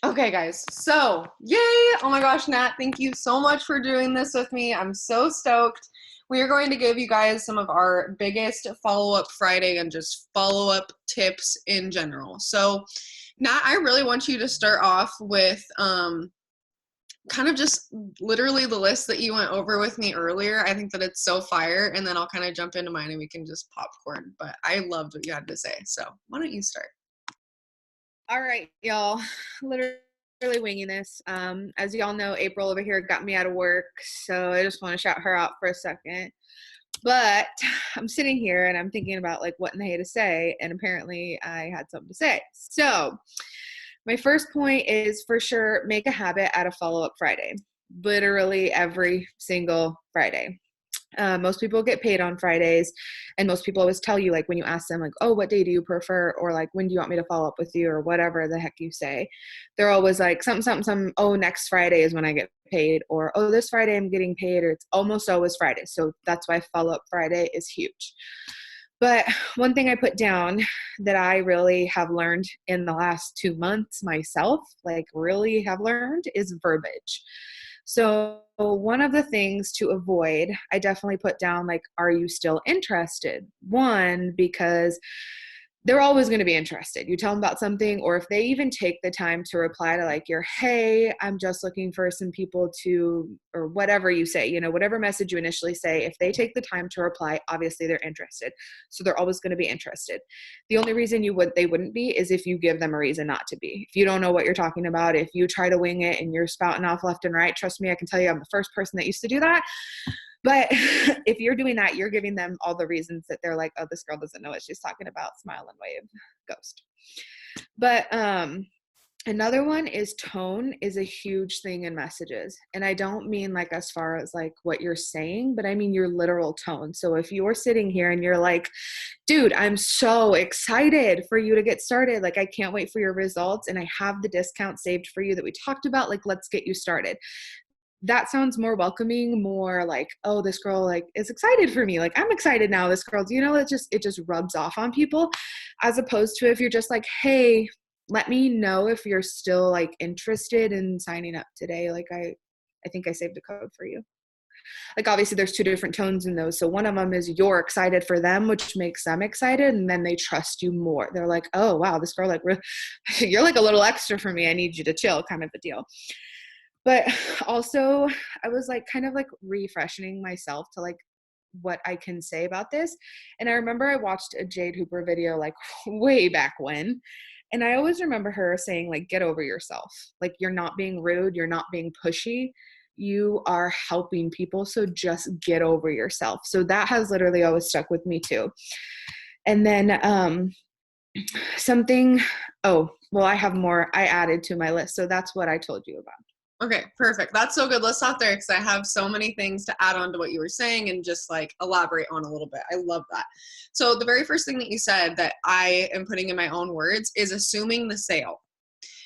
Okay, guys. So, yay! Oh my gosh, Nat, thank you so much for doing this with me. I'm so stoked. We are going to give you guys some of our biggest follow-up Friday and just follow-up tips in general. So, Nat, I really want you to start off with kind of just literally the list that you went over with me earlier. I think that it's so fire, and then I'll kind of jump into mine and we can just popcorn. But I loved what you had to say. So, why don't you start? All right, y'all. Literally winging this. As y'all know, April over here got me out of work, so I just want to shout her out for a second. But I'm sitting here and I'm thinking about like what in the hay to say, and apparently I had something to say. So my first point is for sure make a habit out of follow up Friday. Literally every single Friday. Most people get paid on Fridays, and most people always tell you, like, when you ask them, like, oh, what day do you prefer? Or like, when do you want me to follow up with you? Or whatever the heck you say. They're always like, something, oh, next Friday is when I get paid. Or, oh, this Friday I'm getting paid. Or it's almost always Friday. So that's why follow up Friday is huge. But one thing I put down that I really have learned in the last 2 months myself, like really have learned, is verbiage. So one of the things to avoid, I definitely put down like, are you still interested? One, because they're always going to be interested. You tell them about something, or if they even take the time to reply to like your, hey, I'm just looking for some people to, or whatever you say, whatever message you initially say, if they take the time to reply, obviously they're interested. So they're always going to be interested. The only reason they wouldn't be is if you give them a reason not to be. If you don't know what you're talking about, if you try to wing it and you're spouting off left and right, trust me, I can tell you I'm the first person that used to do that. But if you're doing that, you're giving them all the reasons that they're like, oh, this girl doesn't know what she's talking about. Smile and wave, ghost. But another one is tone is a huge thing in messages. And I don't mean like as far as like what you're saying, but I mean your literal tone. So if you're sitting here and you're like, dude, I'm so excited for you to get started. Like, I can't wait for your results. And I have the discount saved for you that we talked about. Like, let's get you started. That sounds more welcoming, more like, oh, this girl like is excited for me. Like, I'm excited now. This girl's, it just rubs off on people, as opposed to if you're just like, hey, let me know if you're still like interested in signing up today. Like, I think I saved a code for you. Like, obviously there's two different tones in those. So one of them is you're excited for them, which makes them excited. And then they trust you more. They're like, oh, wow, this girl, like, you're like a little extra for me. I need you to chill, kind of a deal. But also, I was like kind of like refreshing myself to like what I can say about this. And I remember I watched a Jade Hooper video like way back when. And I always remember her saying, like, get over yourself. Like, you're not being rude, you're not being pushy. You are helping people. So just get over yourself. So that has literally always stuck with me too. And then something, oh, well, I have more I added to my list. So that's what I told you about. Okay, perfect. That's so good. Let's stop there because I have so many things to add on to what you were saying and just like elaborate on a little bit. I love that. So, the very first thing that you said that I am putting in my own words is assuming the sale.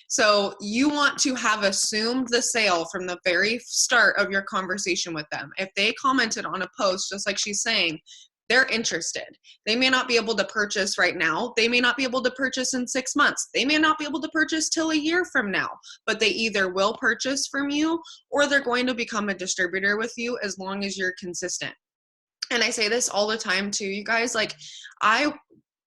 So, you want to have assumed the sale from the very start of your conversation with them. If they commented on a post, just like she's saying, they're interested. They may not be able to purchase right now. They may not be able to purchase in 6 months. They may not be able to purchase till a year from now, but they either will purchase from you or they're going to become a distributor with you as long as you're consistent. And I say this all the time too, you guys, like I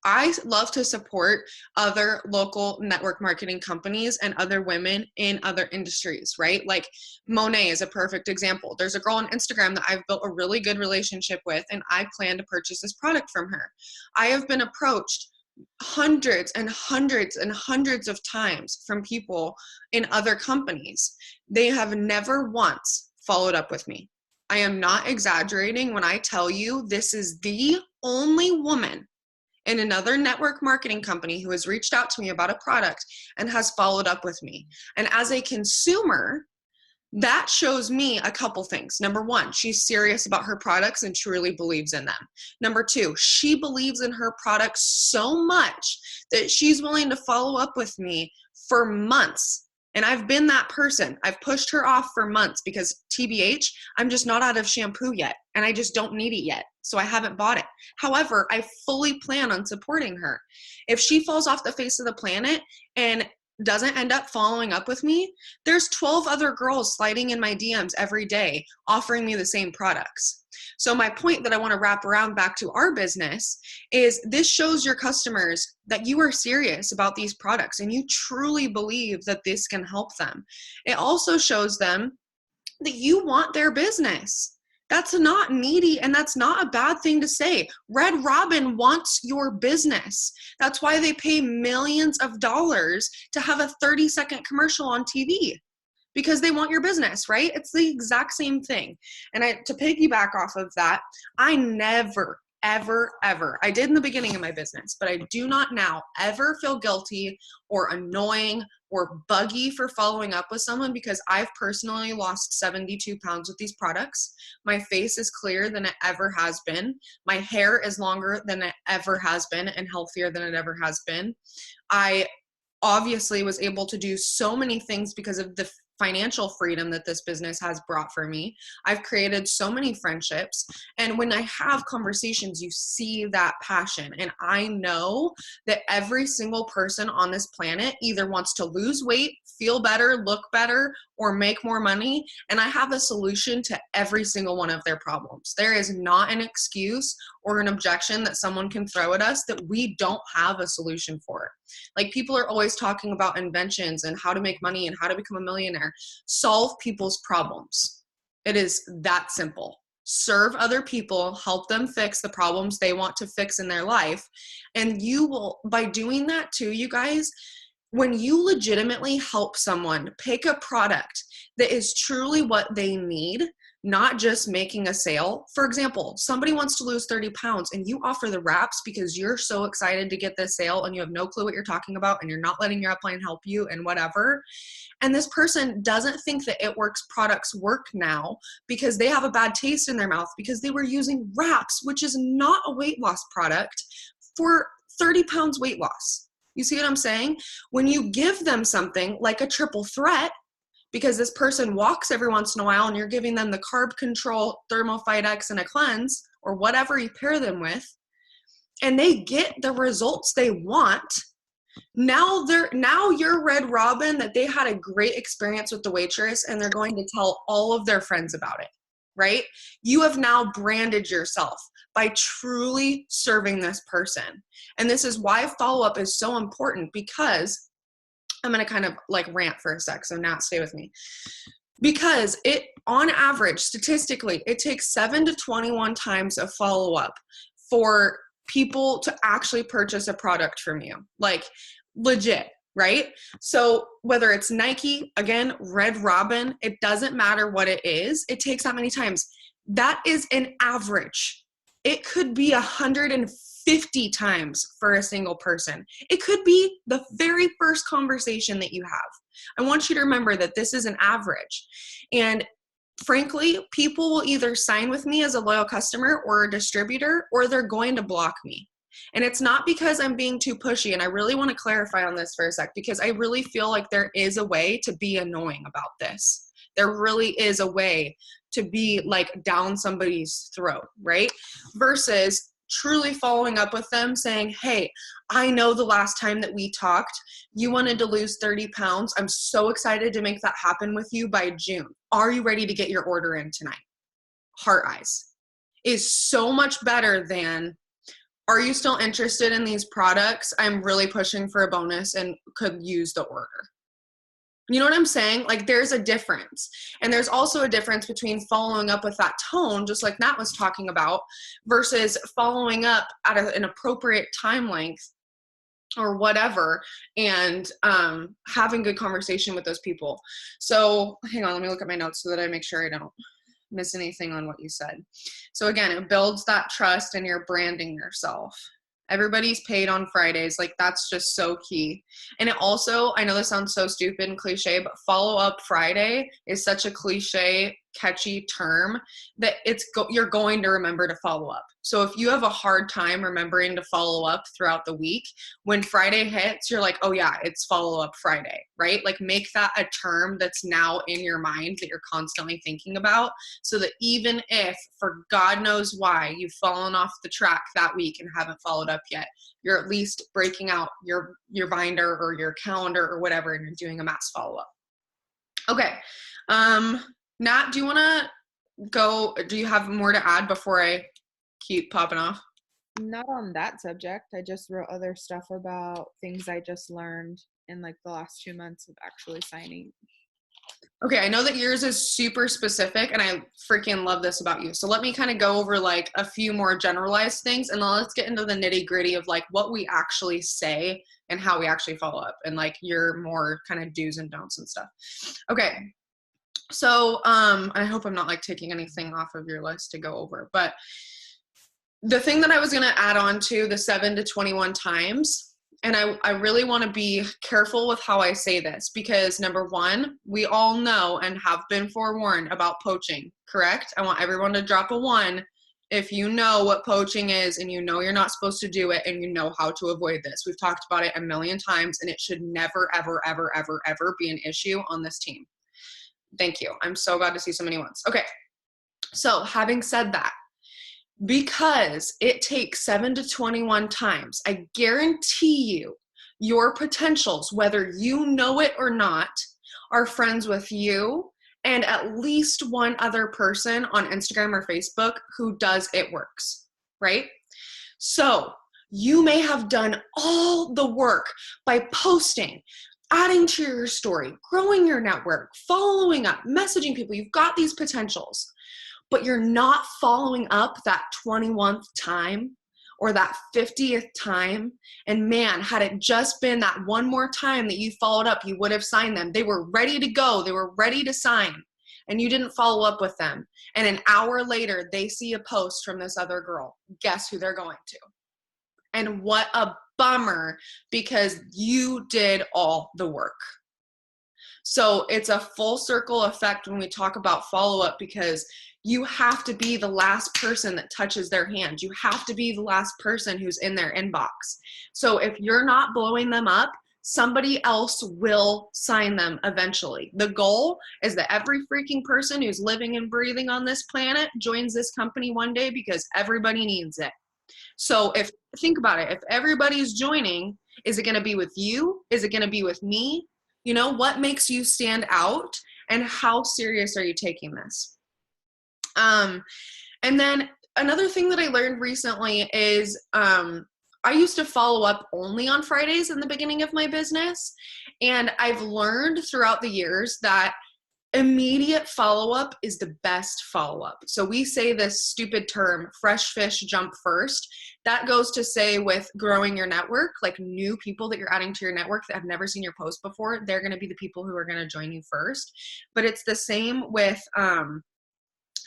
I love to support other local network marketing companies and other women in other industries, right? Like Monet is a perfect example. There's a girl on Instagram that I've built a really good relationship with, and I plan to purchase this product from her. I have been approached hundreds and hundreds and hundreds of times from people in other companies. They have never once followed up with me. I am not exaggerating when I tell you this is the only woman in another network marketing company who has reached out to me about a product and has followed up with me. And as a consumer, that shows me a couple things. Number one, she's serious about her products and truly believes in them. Number two, she believes in her products so much that she's willing to follow up with me for months. And I've been that person. I've pushed her off for months because TBH, I'm just not out of shampoo yet. And I just don't need it yet. So I haven't bought it. However, I fully plan on supporting her. If she falls off the face of the planet and doesn't end up following up with me, there's 12 other girls sliding in my DMs every day offering me the same products. So my point that I want to wrap around back to our business is this shows your customers that you are serious about these products and you truly believe that this can help them. It also shows them that you want their business. That's not needy and that's not a bad thing to say. Red Robin wants your business. That's why they pay millions of dollars to have a 30-second commercial on TV, because they want your business, right? It's the exact same thing. And to piggyback off of that, I never, ever, ever, I did in the beginning of my business, but I do not now ever feel guilty or annoying or buggy for following up with someone, because I've personally lost 72 pounds with these products. My face is clearer than it ever has been. My hair is longer than it ever has been and healthier than it ever has been. I obviously was able to do so many things because of the financial freedom that this business has brought for me. I've created so many friendships. And when I have conversations, you see that passion. And I know that every single person on this planet either wants to lose weight, feel better, look better, or make more money. And I have a solution to every single one of their problems. There is not an excuse or an objection that someone can throw at us that we don't have a solution for. Like, people are always talking about inventions and how to make money and how to become a millionaire. Solve people's problems. It is that simple. Serve other people, help them fix the problems they want to fix in their life. And you will, by doing that too, you guys, when you legitimately help someone pick a product that is truly what they need, not just making a sale. For example, somebody wants to lose 30 pounds and you offer the wraps because you're so excited to get this sale and you have no clue what you're talking about and you're not letting your upline help you and whatever. And this person doesn't think that It Works products work now because they have a bad taste in their mouth because they were using wraps, which is not a weight loss product, for 30 pounds weight loss. You see what I'm saying? When you give them something like a triple threat, because this person walks every once in a while and you're giving them the carb control, ThermoFight-X, and a cleanse, or whatever you pair them with, and they get the results they want, now you're Red Robin that they had a great experience with the waitress and they're going to tell all of their friends about it, right? You have now branded yourself by truly serving this person. And this is why follow-up is so important, because I'm going to kind of like rant for a sec. So Nat, stay with me. Because it, on average, statistically, it takes 7 to 21 times of follow-up for people to actually purchase a product from you. Like, legit, right? So whether it's Nike, again, Red Robin, it doesn't matter what it is. It takes that many times. That is an average. It could be 150 times for a single person. It could be the very first conversation that you have. I want you to remember that this is an average. And frankly, people will either sign with me as a loyal customer or a distributor, or they're going to block me. And it's not because I'm being too pushy. And I really want to clarify on this for a sec, because I really feel like there is a way to be annoying about this. There really is a way to be like down somebody's throat, right? Versus truly following up with them saying, hey, I know the last time that we talked, you wanted to lose 30 pounds. I'm so excited to make that happen with you by June. Are you ready to get your order in tonight? Heart eyes is so much better than, are you still interested in these products? I'm really pushing for a bonus and could use the order. You know what I'm saying? Like, there's a difference. And there's also a difference between following up with that tone, just like Nat was talking about, versus following up at an appropriate time length or whatever, and having good conversation with those people. So hang on, let me look at my notes so that I make sure I don't miss anything on what you said. So again, it builds that trust and you're branding yourself. Everybody's paid on Fridays. Like, that's just so key. And it also, I know this sounds so stupid and cliche, but follow up Friday is such a cliche catchy term that you're going to remember to follow up. So if you have a hard time remembering to follow up throughout the week, when Friday hits, you're like, oh yeah, it's follow up Friday, right? Like make that a term that's now in your mind that you're constantly thinking about, so that even if for God knows why you've fallen off the track that week and haven't followed up yet, you're at least breaking out your binder or your calendar or whatever, and you're doing a mass follow up. Okay. Nat, do you want to do you have more to add before I keep popping off? Not on that subject. I just wrote other stuff about things I just learned in like the last 2 months of actually signing. Okay, I know that yours is super specific, and I freaking love this about you. So let me kind of go over like a few more generalized things, and then let's get into the nitty gritty of like what we actually say and how we actually follow up, and like your more kind of do's and don'ts and stuff. Okay. So, I hope I'm not like taking anything off of your list to go over, but the thing that I was going to add on to the 7 to 21 times, and I really want to be careful with how I say this, because number one, we all know and have been forewarned about poaching, correct? I want everyone to drop a 1 if you know what poaching is and you know you're not supposed to do it and you know how to avoid this. We've talked about it a million times, and it should never, ever, ever, ever, ever be an issue on this team. Thank you. I'm so glad to see so many ones. Okay. So having said that, because it takes 7 to 21 times, I guarantee you, your potentials, whether you know it or not, are friends with you and at least one other person on Instagram or Facebook who does it works, right? So you may have done all the work by posting, adding to your story, growing your network, following up, messaging people. You've got these potentials, but you're not following up that 21th time or that 50th time. And man, had it just been that one more time that you followed up, you would have signed them. They were ready to go. They were ready to sign, and you didn't follow up with them. And an hour later, they see a post from this other girl. Guess who they're going to? And what a bummer, because you did all the work. So it's a full circle effect when we talk about follow-up, because you have to be the last person that touches their hand. You have to be the last person who's in their inbox. So if you're not blowing them up, somebody else will sign them eventually. The goal is that every freaking person who's living and breathing on this planet joins this company one day, because everybody needs it. So think about it, if everybody's joining, is it going to be with you? Is it going to be with me? You know, what makes you stand out, and how serious are you taking this? And then another thing that I learned recently is, I used to follow up only on Fridays in the beginning of my business. And I've learned throughout the years that immediate follow-up is the best follow-up. So we say this stupid term, fresh fish jump first. That goes to say with growing your network, like new people that you're adding to your network that have never seen your post before, they're going to be the people who are going to join you first. But it's the same with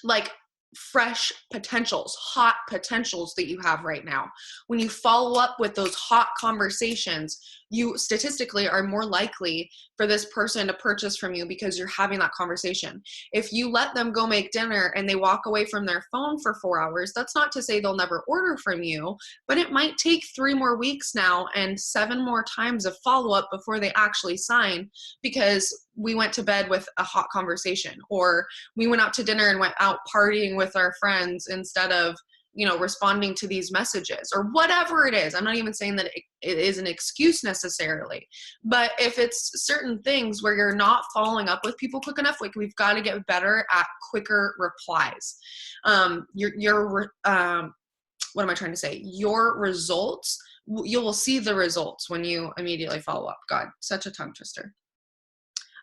like fresh potentials, hot potentials that you have right now. When you follow up with those hot conversations, you statistically are more likely for this person to purchase from you because you're having that conversation. If you let them go make dinner and they walk away from their phone for 4 hours, that's not to say they'll never order from you, but it might take 3 more weeks now and 7 more times of follow-up before they actually sign, because we went to bed with a hot conversation, or we went out to dinner and went out partying with our friends instead of, you know, responding to these messages, or whatever it is. I'm not even saying that it is an excuse necessarily, but if it's certain things where you're not following up with people quick enough, like we've got to get better at quicker replies. What am I trying to say? Your results, you will see the results when you immediately follow up. God, such a tongue twister.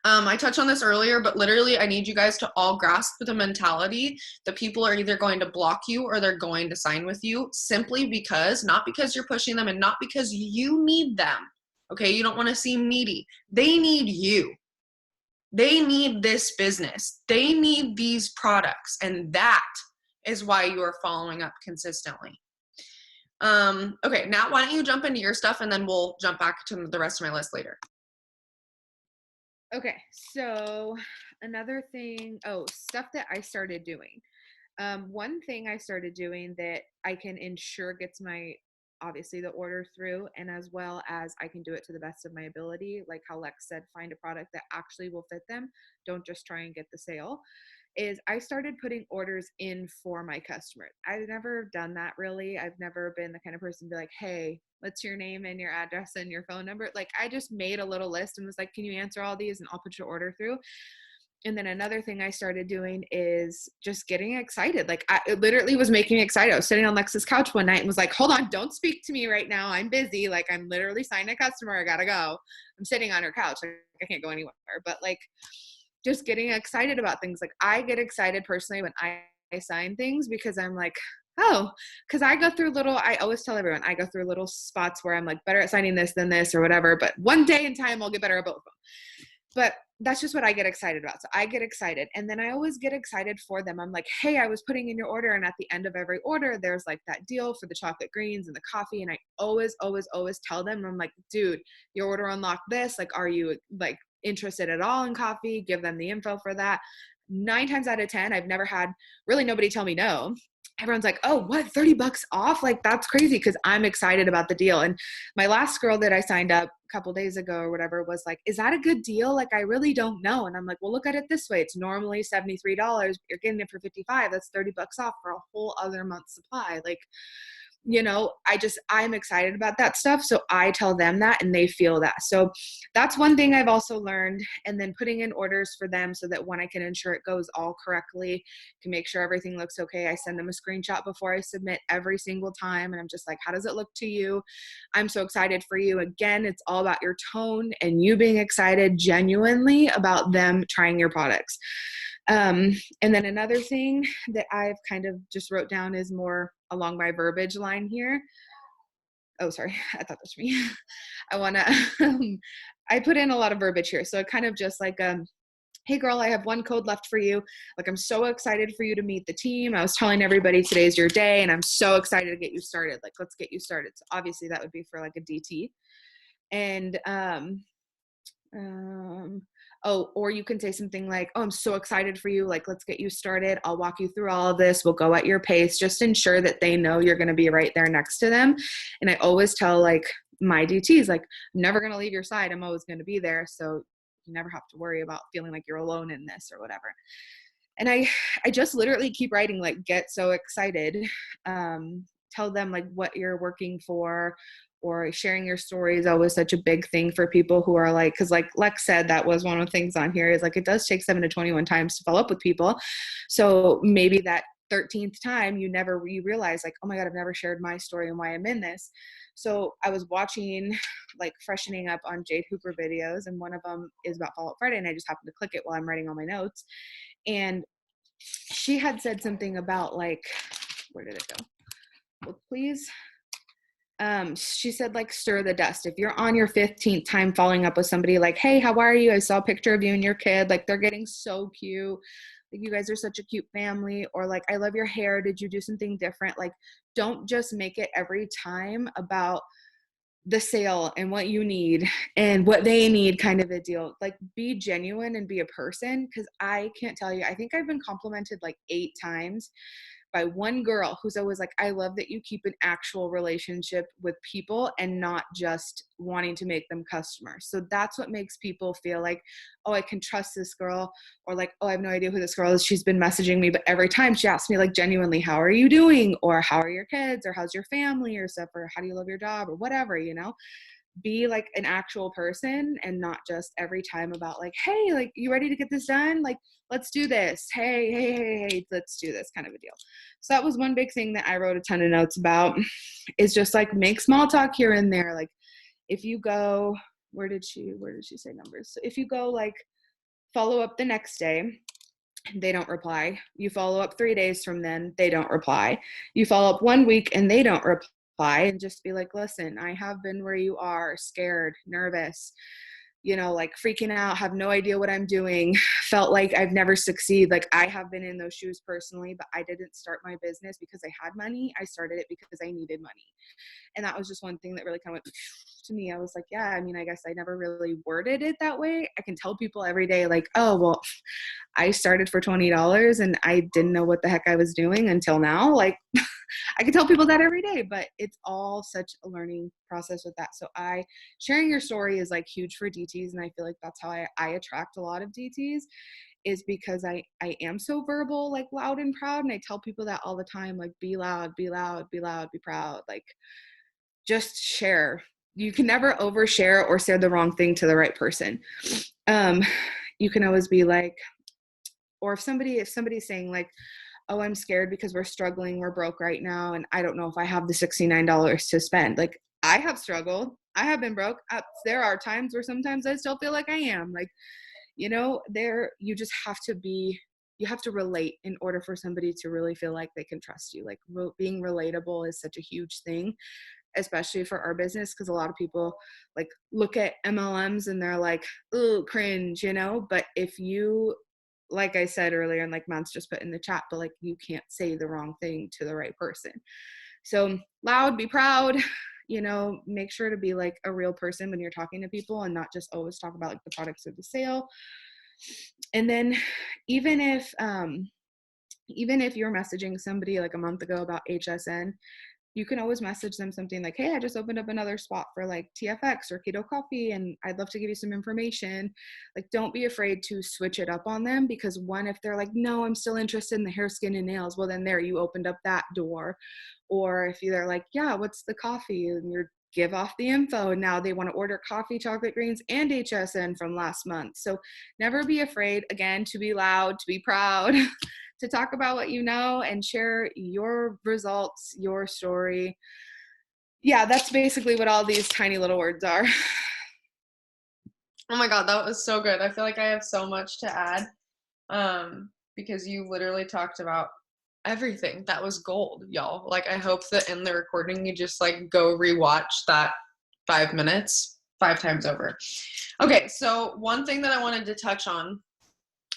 I touched on this earlier, but literally I need you guys to all grasp the mentality that people are either going to block you or they're going to sign with you, simply because, not because you're pushing them and not because you need them. Okay, you don't want to seem needy. They need you. They need this business. They need these products, and that is why you are following up consistently. Okay, now why don't you jump into your stuff, and then we'll jump back to the rest of my list later. Okay, so another thing, stuff that I started doing. One thing I started doing that I can ensure gets my obviously the order through, and as well as I can do it to the best of my ability, like how Lex said, find a product that actually will fit them. Don't just try and get the sale. Is I started putting orders in for my customers. I've never done that really. I've never been the kind of person to be like, hey, what's your name and your address and your phone number? Like I just made a little list and was like, can you answer all these and I'll put your order through. And then another thing I started doing is just getting excited. Like I literally was making me excited. I was sitting on Lex's couch one night and was like, hold on, don't speak to me right now. I'm busy. Like I'm literally signing a customer. I gotta go. I'm sitting on her couch. Like I can't go anywhere. But like just getting excited about things. Like I get excited personally when I sign things because I'm like, oh, because I go through I always tell everyone, I go through little spots where I'm like better at signing this than this or whatever. But one day in time, I'll get better at both of them. But that's just what I get excited about. So I get excited. And then I always get excited for them. I'm like, hey, I was putting in your order. And at the end of every order, there's like that deal for the chocolate greens and the coffee. And I always, always, always tell them, I'm like, dude, your order unlocked this. Like, are you like interested at all in coffee? Give them the info for that. 9 times out of 10, I've never had really nobody tell me no. Everyone's like, oh, what, $30 off? Like, that's crazy because I'm excited about the deal. And my last girl that I signed up a couple days ago or whatever was like, is that a good deal? Like, I really don't know. And I'm like, well, look at it this way. It's normally $73, but you're getting it for 55. That's $30 off for a whole other month's supply. Like, I'm excited about that stuff. So I tell them that and they feel that. So that's one thing I've also learned. And then putting in orders for them so that when I can ensure it goes all correctly, can make sure everything looks okay. I send them a screenshot before I submit every single time. And I'm just like, how does it look to you? I'm so excited for you. Again, it's all about your tone and you being excited genuinely about them trying your products. And then another thing that I've kind of just wrote down is more along my verbiage line here. Oh, sorry. I thought that was me. I want to, I put in a lot of verbiage here. So it kind of just like, hey girl, I have one code left for you. Like, I'm so excited for you to meet the team. I was telling everybody today's your day and I'm so excited to get you started. Like, let's get you started. So obviously that would be for like a DT. And, or you can say something like, oh, I'm so excited for you. Like, let's get you started. I'll walk you through all of this. We'll go at your pace. Just ensure that they know you're going to be right there next to them. And I always tell like my DTs, like, I'm never going to leave your side. I'm always going to be there. So you never have to worry about feeling like you're alone in this or whatever. And I just literally keep writing, like, get so excited. Tell them like what you're working for, or sharing your story is always such a big thing for people who are like, because like Lex said, that was one of the things on here is like, it does take 7 to 21 times to follow up with people. So maybe that 13th time you realize like, oh my God, I've never shared my story and why I'm in this. So I was watching like freshening up on Jade Hooper videos, and one of them is about Follow Up Friday, and I just happened to click it while I'm writing all my notes. And she had said something about like, where did it go? Well, please. She said like stir the dust. If you're on your 15th time following up with somebody like, hey, how are you? I saw a picture of you and your kid. Like, they're getting so cute. Like, you guys are such a cute family. Or like, I love your hair. Did you do something different? Like, don't just make it every time about the sale and what you need and what they need kind of a deal. Like, be genuine and be a person. Because I can't tell you, I think I've been complimented like 8 times by one girl who's always like, I love that you keep an actual relationship with people and not just wanting to make them customers. So that's what makes people feel like, oh, I can trust this girl, or like, oh, I have no idea who this girl is. She's been messaging me, but every time she asks me like genuinely, how are you doing? Or how are your kids? Or how's your family? Or stuff, or how do you love your job? Or whatever, be like an actual person and not just every time about like, hey, like, you ready to get this done? Like, let's do this. Hey, let's do this kind of a deal. So that was one big thing that I wrote a ton of notes about, is just like make small talk here and there. Like, if you go, where did she say numbers? So if you go like follow up the next day, they don't reply. You follow up 3 days from then, they don't reply. You follow up 1 week and they don't reply, and just be like, listen, I have been where you are, scared, nervous. like freaking out, have no idea what I'm doing, felt like I've never succeeded. Like I have been in those shoes personally, but I didn't start my business because I had money. I started it because I needed money. And that was just one thing that really kind of went to me. I was like, yeah, I mean, I guess I never really worded it that way. I can tell people every day, like, oh, well, I started for $20 and I didn't know what the heck I was doing until now. Like I can tell people that every day, but it's all such a learning process with that. So sharing your story is like huge for DTs. And I feel like that's how I attract a lot of DTs, is because I am so verbal, like loud and proud. And I tell people that all the time, like, be loud, be loud, be loud, be proud. Like just share. You can never overshare or say the wrong thing to the right person. You can always be like, or if somebody's saying like, oh, I'm scared because we're struggling, we're broke right now, and I don't know if I have the $69 to spend. Like I have struggled, I have been broke. There are times where sometimes I still feel like I am. Like, you just have to you have to relate in order for somebody to really feel like they can trust you. Like being relatable is such a huge thing, especially for our business, because a lot of people like look at MLMs and they're like, ooh, cringe, but if you, like I said earlier, and like Mance just put in the chat, but like you can't say the wrong thing to the right person. So loud, be proud, make sure to be like a real person when you're talking to people and not just always talk about like the products or the sale. And then even if you're messaging somebody like a month ago about HSN, you can always message them something like, hey, I just opened up another spot for like TFX or Keto Coffee, and I'd love to give you some information. Like, don't be afraid to switch it up on them, because if they're like, no, I'm still interested in the hair, skin, and nails, well, then you opened up that door. Or if they're like, yeah, what's the coffee? And you give off the info, and now they want to order coffee, chocolate greens, and HSN from last month. So never be afraid, again, to be loud, to be proud, to talk about what you know and share your results, your story. Yeah, that's basically what all these tiny little words are. Oh my God, that was so good. I feel like I have so much to add, because you literally talked about everything. That was gold, y'all. Like, I hope that in the recording you just like go rewatch that 5 minutes 5 times over. Okay, so one thing that I wanted to touch on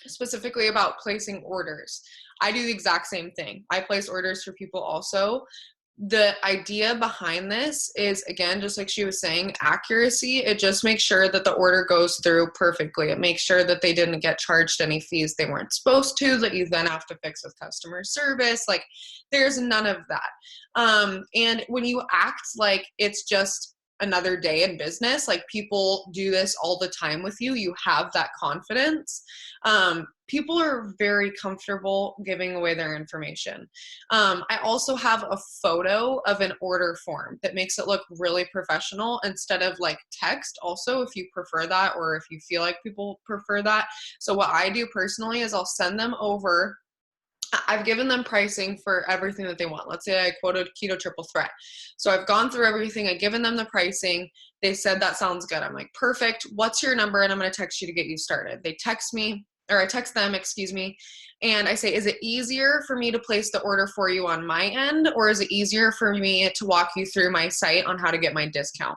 specifically about placing orders. I do the exact same thing. I place orders for people also. The idea behind this is, again, just like she was saying, accuracy. It just makes sure that the order goes through perfectly. It makes sure that they didn't get charged any fees they weren't supposed to, that you then have to fix with customer service. Like, there's none of that. And when you act like it's just another day in business, like people do this all the time with you, you have that confidence. People are very comfortable giving away their information. I also have a photo of an order form that makes it look really professional instead of like text, also, if you prefer that, or if you feel like people prefer that. So what I do personally is I'll send them over. I've given them pricing for everything that they want. Let's say I quoted Keto Triple Threat. So I've gone through everything. I've given them the pricing. They said, that sounds good. I'm like, perfect. What's your number? And I'm going to text you to get you started. They text me, or I text them, excuse me. And I say, is it easier for me to place the order for you on my end? Or is it easier for me to walk you through my site on how to get my discount?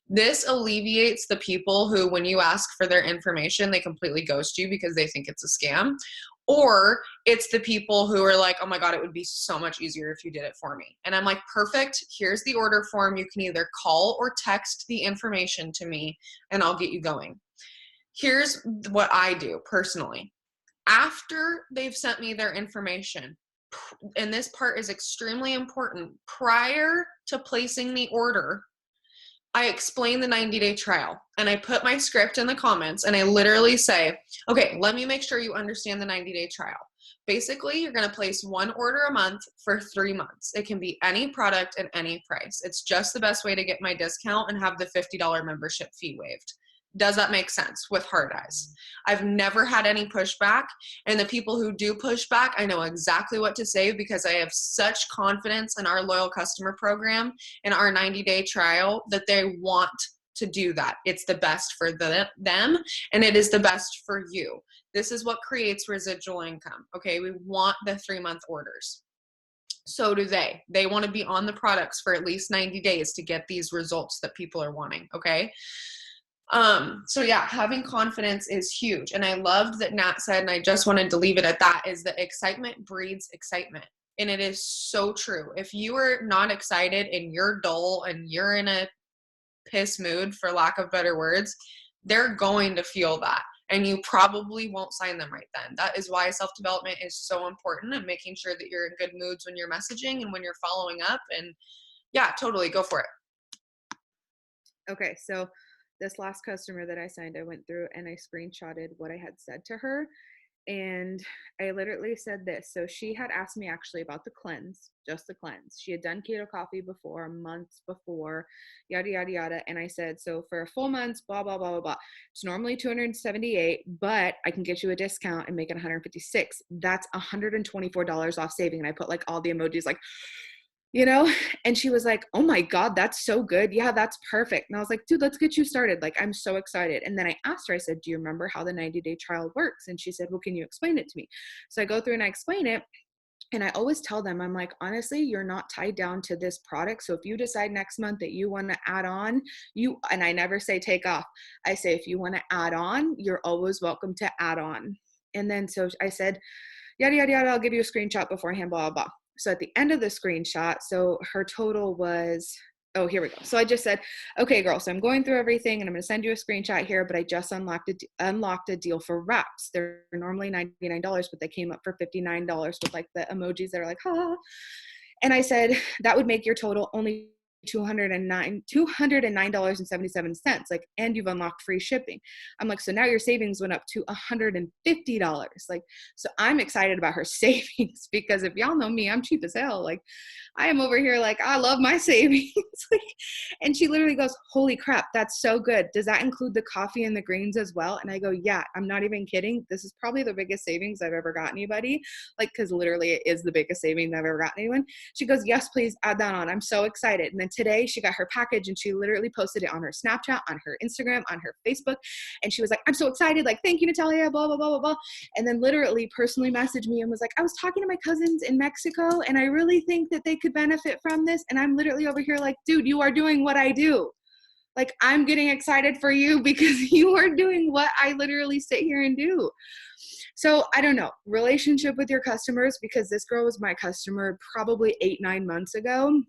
This alleviates the people who, when you ask for their information, they completely ghost you because they think it's a scam. Or it's the people who are like, oh my God, it would be so much easier if you did it for me. And I'm like, perfect. Here's the order form. You can either call or text the information to me and I'll get you going. Here's what I do personally. After they've sent me their information, and this part is extremely important, prior to placing the order, I explain the 90-day trial, and I put my script in the comments, and I literally say, okay, let me make sure you understand the 90-day trial. Basically, you're going to place one order a month for 3 months. It can be any product at any price. It's just the best way to get my discount and have the $50 membership fee waived. Does that make sense? With hard eyes. I've never had any pushback, and the people who do push back, I know exactly what to say because I have such confidence in our loyal customer program and our 90-day trial that they want to do that. It's the best for them, and it is the best for you. This is what creates residual income. Okay, we want the 3-month orders. So do they. They want to be on the products for at least 90 days to get these results that people are wanting. Okay. So yeah, having confidence is huge. And I loved that Nat said, and I just wanted to leave it at that, is that excitement breeds excitement. And it is so true. If you are not excited and you're dull and you're in a piss mood, for lack of better words, they're going to feel that. And you probably won't sign them right then. That is why self-development is so important, and making sure that you're in good moods when you're messaging and when you're following up. And yeah, totally go for it. Okay, so this last customer that I signed, I went through and I screenshotted what I had said to her. And I literally said this. So she had asked me actually about the cleanse, just the cleanse. She had done keto coffee before, months before, yada, yada, yada. And I said, so for a full month, blah, blah, blah, blah, blah. It's normally $278, but I can get you a discount and make it 156. That's $124 off saving. And I put like all the emojis like, you know, and she was like, oh my God, that's so good. Yeah, that's perfect. And I was like, dude, let's get you started. Like, I'm so excited. And then I asked her, I said, do you remember how the 90-day trial works? And she said, well, can you explain it to me? So I go through and I explain it. And I always tell them, I'm like, honestly, you're not tied down to this product. So if you decide next month that you want to add on, and I never say take off. I say, if you want to add on, you're always welcome to add on. And then so I said, yada, yada, yada, I'll give you a screenshot beforehand, blah, blah, blah. So at the end of the screenshot, so her total was, oh, here we go. So I just said, okay, girl, so I'm going through everything and I'm going to send you a screenshot here, but I just unlocked a deal for wraps. They're normally $99, but they came up for $59 with like the emojis that are like, ha. And I said, that would make your total only $209.77, like, and you've unlocked free shipping. I'm like, so now your savings went up to $150. Like, so I'm excited about her savings, because if y'all know me, I'm cheap as hell. Like, I am over here like, I love my savings. Like, and she literally goes, holy crap, that's so good. Does that include the coffee and the greens as well? And I go, yeah, I'm not even kidding. This is probably the biggest savings I've ever got anybody. Like, because literally it is the biggest savings I've ever gotten anyone. She goes, yes, please add that on. I'm so excited. And then today she got her package and she literally posted it on her Snapchat, on her Instagram, on her Facebook. And she was like, I'm so excited. Like, thank you, Natalia, blah, blah, blah, blah, blah. And then literally personally messaged me and was like, I was talking to my cousins in Mexico and I really think that they could benefit from this. And I'm literally over here like, dude, you are doing what I do. Like, I'm getting excited for you because you are doing what I literally sit here and do. So I don't know, relationship with your customers, because this girl was my customer probably 8-9 months ago.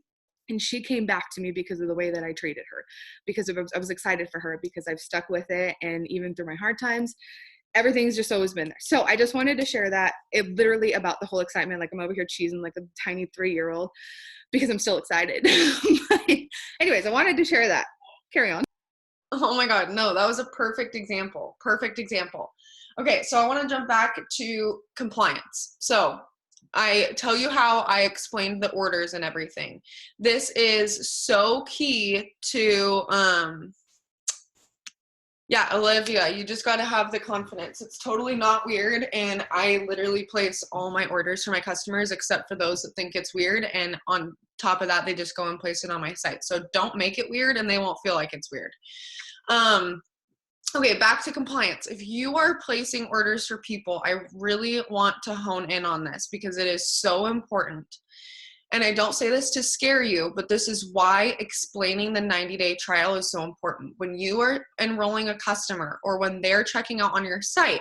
And she came back to me because of the way that I treated her, because I was excited for her, because I've stuck with it. And even through my hard times, everything's just always been there. So I just wanted to share that, it literally about the whole excitement. Like, I'm over here cheesing like a tiny 3-year-old because I'm still excited. But anyways, I wanted to share that. Carry on. Oh my God, no, that was a perfect example. Perfect example. Okay, so I want to jump back to compliance. So I tell you how I explained the orders and everything. This is so key to, yeah, Olivia, you just got to have the confidence. It's totally not weird. And I literally place all my orders for my customers, except for those that think it's weird. And on top of that, they just go and place it on my site. So don't make it weird and they won't feel like it's weird. Okay, back to compliance. If you are placing orders for people, I really want to hone in on this because it is so important. And I don't say this to scare you, but this is why explaining the 90-day trial is so important. When you are enrolling a customer or when they're checking out on your site,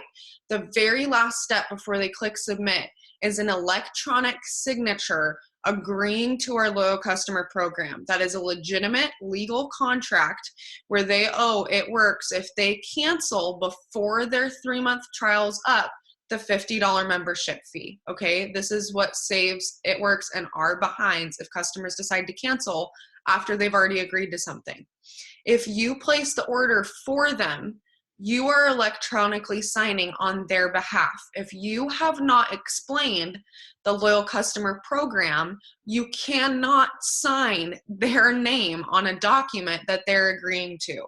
the very last step before they click submit is an electronic signature agreeing to our loyal customer program. That is a legitimate legal contract where they it works if they cancel before their 3-month trial's up, the $50 membership fee. Okay, this is what saves It Works and our behinds if customers decide to cancel after they've already agreed to something. If you place the order for them, you are electronically signing on their behalf. If you have not explained the loyal customer program, you cannot sign their name on a document that they're agreeing to.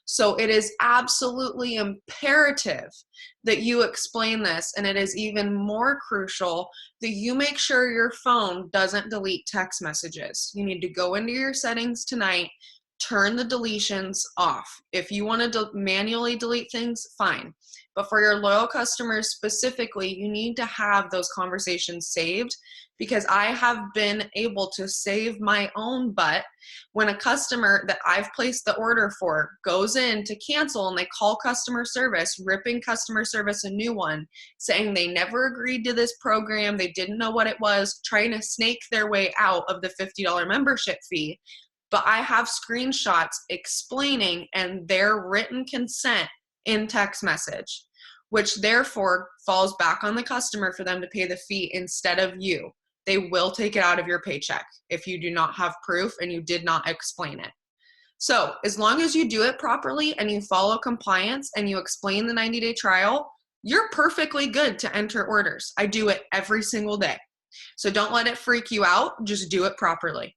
So it is absolutely imperative that you explain this, and it is even more crucial that you make sure your phone doesn't delete text messages. You need to go into your settings tonight, turn the deletions off. If you want to manually delete things, fine. But for your loyal customers specifically, you need to have those conversations saved, because I have been able to save my own butt when a customer that I've placed the order for goes in to cancel and they call customer service, ripping customer service a new one, saying they never agreed to this program, they didn't know what it was, trying to snake their way out of the $50 membership fee. But I have screenshots explaining and their written consent in text message, which therefore falls back on the customer for them to pay the fee instead of you. They will take it out of your paycheck if you do not have proof and you did not explain it. So as long as you do it properly and you follow compliance and you explain the 90-day trial, you're perfectly good to enter orders. I do it every single day. So don't let it freak you out. Just do it properly.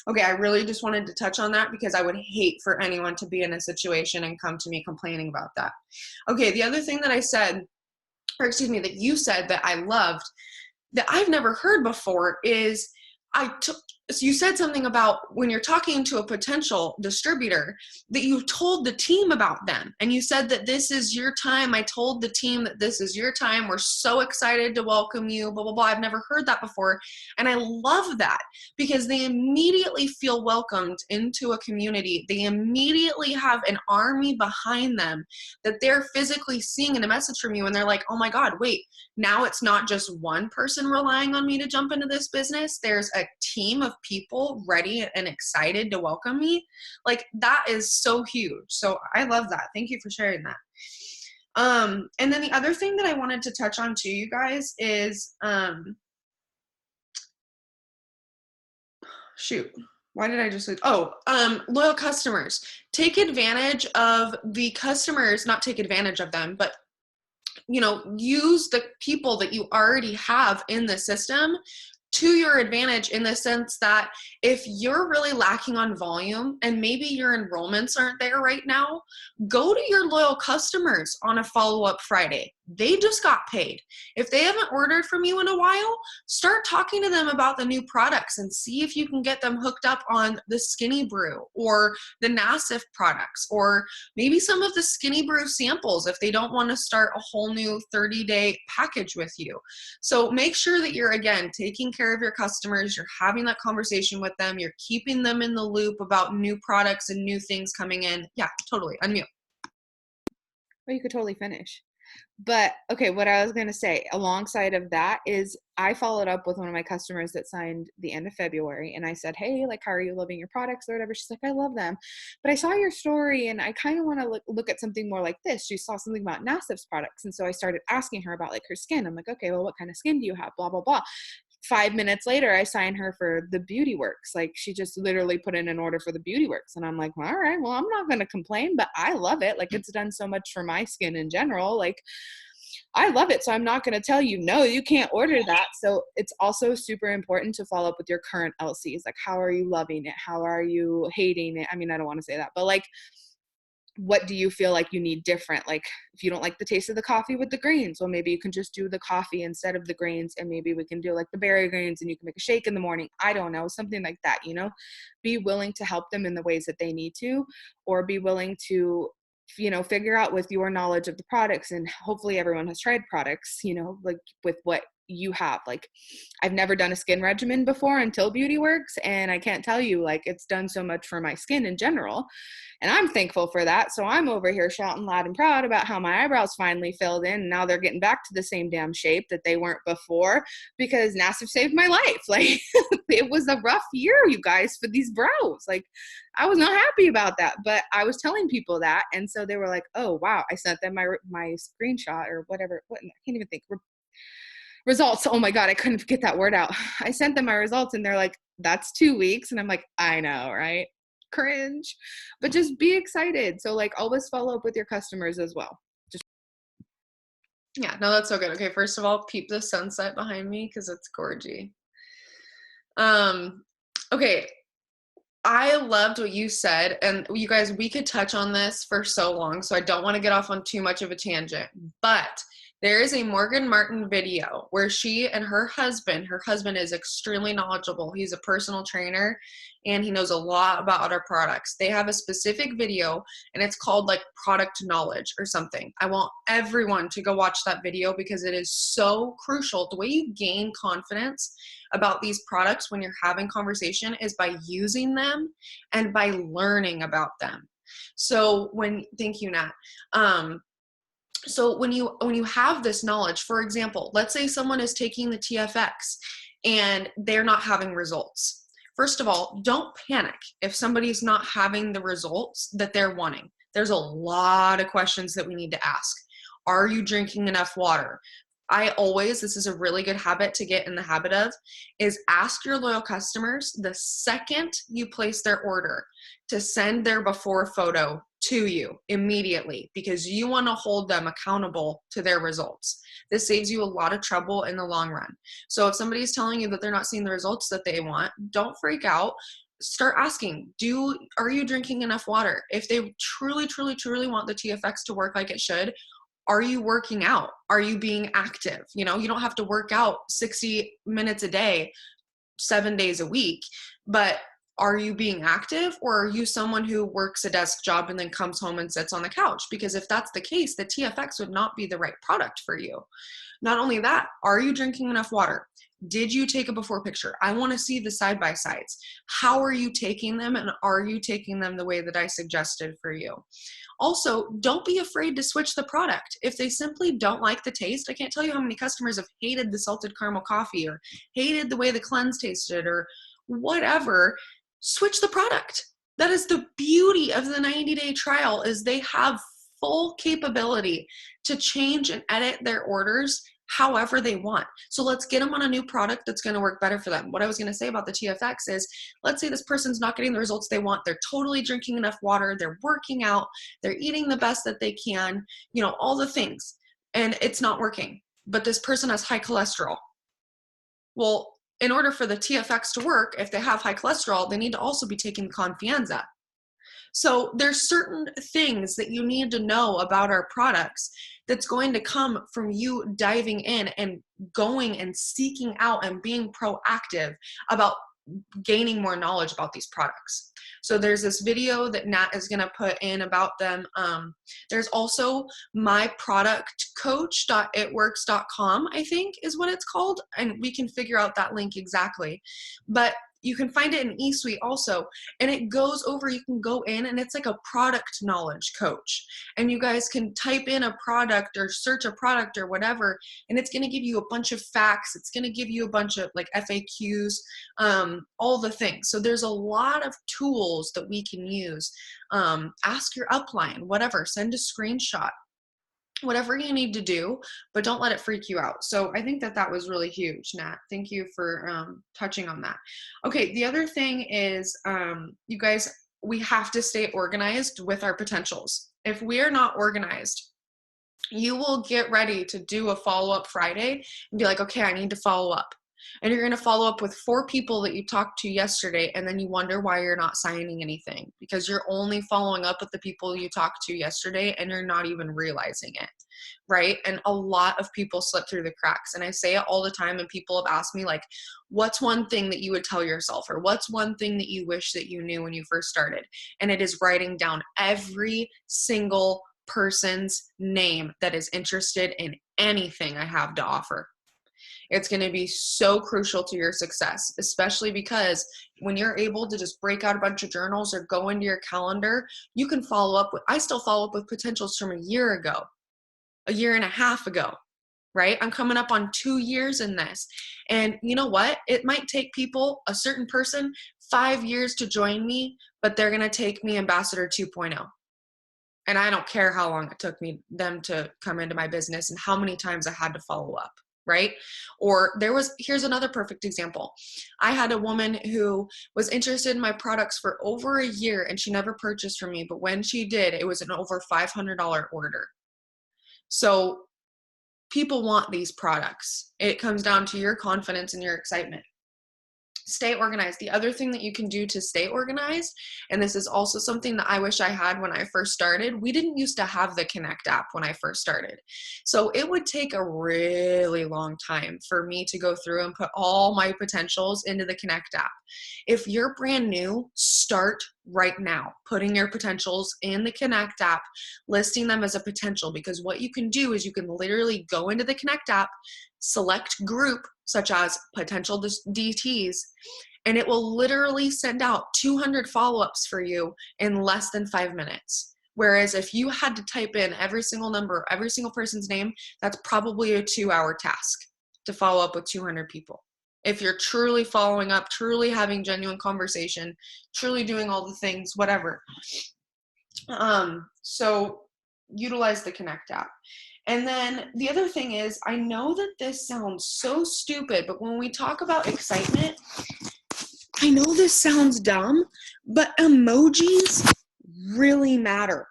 Okay, I really just wanted to touch on that because I would hate for anyone to be in a situation and come to me complaining about that. Okay, the other thing that I said, or excuse me, that you said that I loved, that I've never heard before is so you said something about when you're talking to a potential distributor that you told the team about them. And you said that this is your time. I told the team that this is your time. We're so excited to welcome you, blah, blah, blah. I've never heard that before. And I love that because they immediately feel welcomed into a community. They immediately have an army behind them that they're physically seeing in a message from you. And they're like, oh my God, wait, now it's not just one person relying on me to jump into this business. There's a team of people ready and excited to welcome me. Like that is so huge. So I love that. Thank you for sharing that. And then the other thing that I wanted to touch on too, you guys, is shoot. Why did I just say, loyal customers. Take advantage of the customers, not take advantage of them, but use the people that you already have in the system to your advantage, in the sense that if you're really lacking on volume and maybe your enrollments aren't there right now, go to your loyal customers on a follow-up Friday. They just got paid. If they haven't ordered from you in a while, start talking to them about the new products and see if you can get them hooked up on the Skinny Brew or the Nassif products, or maybe some of the Skinny Brew samples if they don't want to start a whole new 30-day package with you. So make sure that you're, again, taking care of your customers, you're having that conversation with them, you're keeping them in the loop about new products and new things coming in. Yeah, totally. Unmute. Well, you could totally finish. But okay, what I was going to say alongside of that is I followed up with one of my customers that signed the end of February, and I said, hey, like, how are you loving your products or whatever? She's like, I love them, but I saw your story and I kind of want to look at something more like this. She saw something about Nassif's products. And so I started asking her about like her skin. I'm like, okay, well, what kind of skin do you have? Blah, blah, blah. 5 minutes later, I signed her for the Beauty Works. Like, she just literally put in an order for the Beauty Works. And I'm like, all right, well, I'm not going to complain, but I love it. Like, it's done so much for my skin in general. Like, I love it. So I'm not going to tell you, no, you can't order that. So it's also super important to follow up with your current LCs. Like, how are you loving it? How are you hating it? I mean, I don't want to say that, but like, what do you feel like you need different? Like, if you don't like the taste of the coffee with the greens, well, maybe you can just do the coffee instead of the greens, and maybe we can do like the berry greens and you can make a shake in the morning. I don't know, something like that, be willing to help them in the ways that they need to, or be willing to, figure out with your knowledge of the products, and hopefully everyone has tried products, like with what you have. Like, I've never done a skin regimen before until Beauty Works, and I can't tell you, like, it's done so much for my skin in general, and I'm thankful for that. So I'm over here shouting loud and proud about how my eyebrows finally filled in, and now they're getting back to the same damn shape that they weren't before, because Nassif saved my life. Like, it was a rough year, you guys, for these brows. Like, I was not happy about that, but I was telling people that, and so they were like, oh wow. I sent them my screenshot or whatever, I can't even think, results. Oh my God, I couldn't get that word out. I sent them my results and they're like, that's 2 weeks. And I'm like, I know, right? Cringe. But just be excited. So like, always follow up with your customers as well. Yeah, no, that's so good. Okay, first of all, peep the sunset behind me because it's gorgy. Okay, I loved what you said, and you guys, we could touch on this for so long, so I don't want to get off on too much of a tangent, but There is a Morgan Martin video where she and her husband is extremely knowledgeable. He's a personal trainer and he knows a lot about our products. They have a specific video and it's called like product knowledge or something. I want everyone to go watch that video because it is so crucial. The way you gain confidence about these products when you're having conversation is by using them and by learning about them. So thank you, Nat. So when you have this knowledge, for example, let's say someone is taking the TFX and they're not having results. First of all, don't panic if somebody's not having the results that they're wanting. There's a lot of questions that we need to ask. Are you drinking enough water? This is a really good habit to get in the habit of, is ask your loyal customers the second you place their order to send their before photo to you immediately, because you want to hold them accountable to their results. This saves you a lot of trouble in the long run. So if somebody's telling you that they're not seeing the results that they want, don't freak out. Start asking, are you drinking enough water? If they truly, truly, truly want the TFX to work like it should, are you working out? Are you being active? You don't have to work out 60 minutes a day, 7 days a week, but are you being active, or are you someone who works a desk job and then comes home and sits on the couch? Because if that's the case, the TFX would not be the right product for you. Not only that, are you drinking enough water? Did you take a before picture? I want to see the side-by-sides. How are you taking them, and are you taking them the way that I suggested for you? Also, don't be afraid to switch the product. If they simply don't like the taste, I can't tell you how many customers have hated the salted caramel coffee or hated the way the cleanse tasted or whatever. Switch the product. That is the beauty of the 90-day trial, is they have full capability to change and edit their orders however they want. So let's get them on a new product that's going to work better for them. What I was going to say about the TFX is, let's say this person's not getting the results they want. They're totally drinking enough water. They're working out. They're eating the best that they can, all the things, and it's not working. But this person has high cholesterol. Well, in order for the TFX to work, if they have high cholesterol, they need to also be taking Confianza. So there's certain things that you need to know about our products that's going to come from you diving in and going and seeking out and being proactive about gaining more knowledge about these products. So there's this video that Nat is going to put in about them. There's also myproductcoach.itworks.com, I think is what it's called. And we can figure out that link exactly. But you can find it in eSuite also. And it goes over, you can go in and it's like a product knowledge coach. And you guys can type in a product or search a product or whatever, and it's going to give you a bunch of facts. It's going to give you a bunch of like FAQs, all the things. So there's a lot of tools that we can use. Ask your upline, whatever, send a screenshot, whatever you need to do, but don't let it freak you out. So I think that was really huge, Nat. Thank you for touching on that. Okay, the other thing is, you guys, we have to stay organized with our potentials. If we are not organized, you will get ready to do a follow-up Friday and be like, okay, I need to follow up. And you're going to follow up with 4 people that you talked to yesterday, and then you wonder why you're not signing anything, because you're only following up with the people you talked to yesterday and you're not even realizing it, right? And a lot of people slip through the cracks. And I say it all the time, and people have asked me, like, what's one thing that you would tell yourself, or what's one thing that you wish that you knew when you first started? And it is writing down every single person's name that is interested in anything I have to offer. It's going to be so crucial to your success, especially because when you're able to just break out a bunch of journals or go into your calendar, you can follow up with, I still follow up with potentials from a year ago, a year and a half ago, right? I'm coming up on 2 years in this. And you know what? It might take people, a certain person, 5 years to join me, but they're going to take me Ambassador 2.0. And I don't care how long it took them to come into my business and how many times I had to follow up. Right? Or here's another perfect example. I had a woman who was interested in my products for over a year and she never purchased from me, but when she did, it was an over $500 order. So people want these products. It comes down to your confidence and your excitement. Stay organized. The other thing that you can do to stay organized, and this is also something that I wish I had when I first started, we didn't used to have the Connect app when I first started. So it would take a really long time for me to go through and put all my potentials into the Connect app. If you're brand new, start right now, putting your potentials in the Connect app, listing them as a potential, because what you can do is you can literally go into the Connect app, select group such as potential DTs, and it will literally send out 200 follow-ups for you in less than 5 minutes. Whereas if you had to type in every single number, every single person's name, that's probably a 2-hour task to follow up with 200 people. If you're truly following up, truly having genuine conversation, truly doing all the things, whatever. So utilize the Connect app. And then the other thing is, I know that this sounds so stupid, but when we talk about excitement, I know this sounds dumb, but emojis really matter.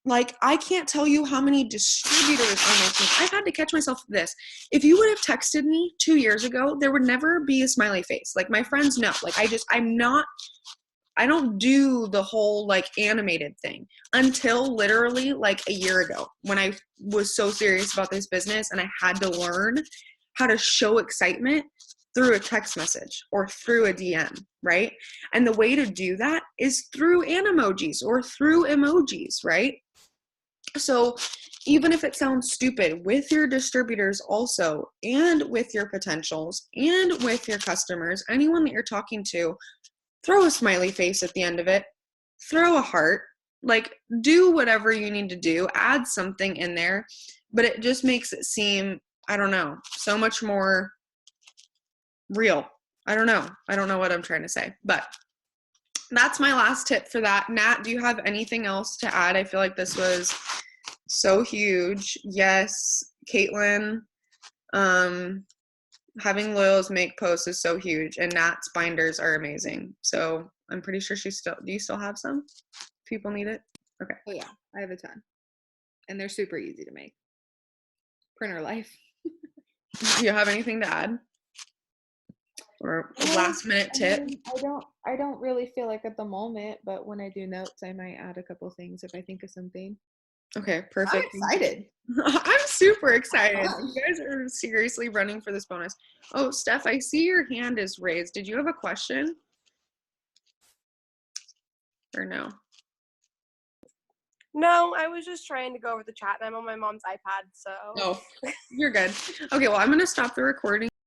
Like, I can't tell you how many distributors on my team. I've had to catch myself with this. If you would have texted me 2 years ago, there would never be a smiley face. Like, my friends know. Like, I don't do the whole like animated thing until literally like a year ago, when I was so serious about this business and I had to learn how to show excitement through a text message or through a DM, right? And the way to do that is through animojis or through emojis, right? So even if it sounds stupid, with your distributors also, and with your potentials, and with your customers, anyone that you're talking to, throw a smiley face at the end of it, throw a heart, like, do whatever you need to do, add something in there, but it just makes it seem, I don't know, so much more real. I don't know what I'm trying to say, but that's my last tip for that. Nat, do you have anything else to add? I feel like this was so huge. Yes, Caitlin, having loyals make posts is so huge, and Nat's binders are amazing. So I'm pretty sure do you still have some? People need it? Okay. Oh yeah, I have a ton. And they're super easy to make. Printer life. Do you have anything to add? Or a last minute tip? I don't really feel like at the moment, but when I do notes, I might add a couple things if I think of something. Okay, perfect. I'm excited. I'm super excited. You guys are seriously running for this bonus. Oh, Steph, I see your hand is raised. Did you have a question? Or no? No, I was just trying to go over the chat, and I'm on my mom's iPad, so. Oh, you're good. Okay, well, I'm going to stop the recording.